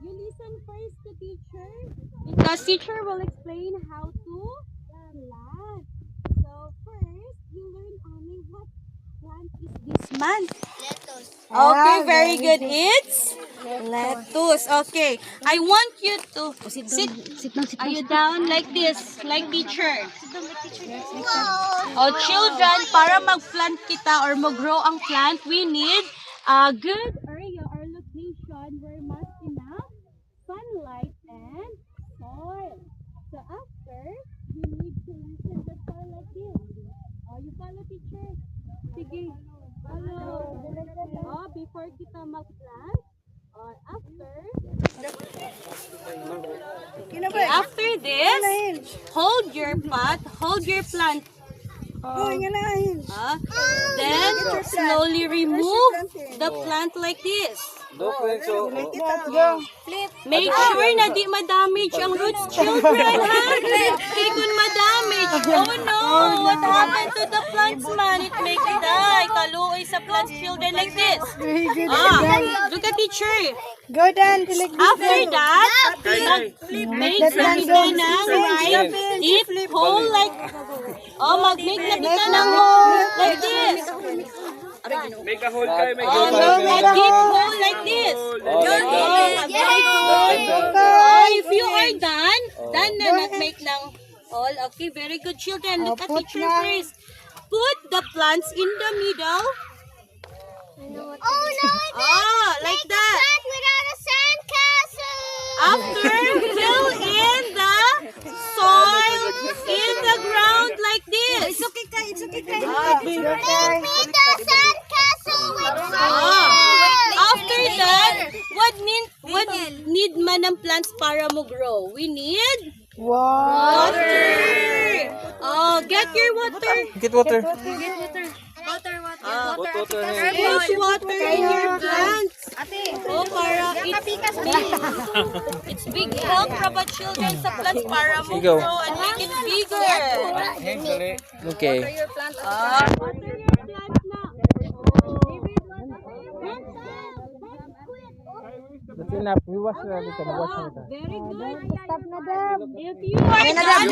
You listen first to teacher because teacher will explain how to plant. So first, you learn only what plant is this month. Lettuce. Okay, very good. It's lettuce. Okay, I want you to sit. Are you down like this, like teacher? Oh, children, para mag-plant kita or mag-grow ang plant, we need a good area or location where mas enough sunlight and soil. So after, you need to listen the soil like this. Oh, you follow teacher? Sige. Follow. Oh, before kita mag-plant or after. After this, hold your pot, hold your plant. Then slowly remove the plant like this. Make sure na di ma-damage ang roots, children, ha? Kaya kung ma-damage, oh no, what happened to the plants, man? It may die. Kaluoy sa plants, children, like this. Look at teacher. Go down. After that, make kita ng right deep hole like, mag-make na kita ng hole like this. Make a hole kayo, make Make a deep hole like this. If you are done na nag-make ng hole. Okay, very good, children. Look at teacher first. Put the plants in the middle. Oh no! Like that. Plant without a sandcastle. After, fill in the soil in the ground like this. It's okay, Make a sandcastle with soil. After that, what need man ng plants para mo grow? We need water. Get your water. Get water. Put water in your plants. Para it's big help para children sa plants para mo Go. grow and make it bigger. Okay. Water your plants na. That's enough. We wash na dito. Mag-wash na dito. Very good. If you are done,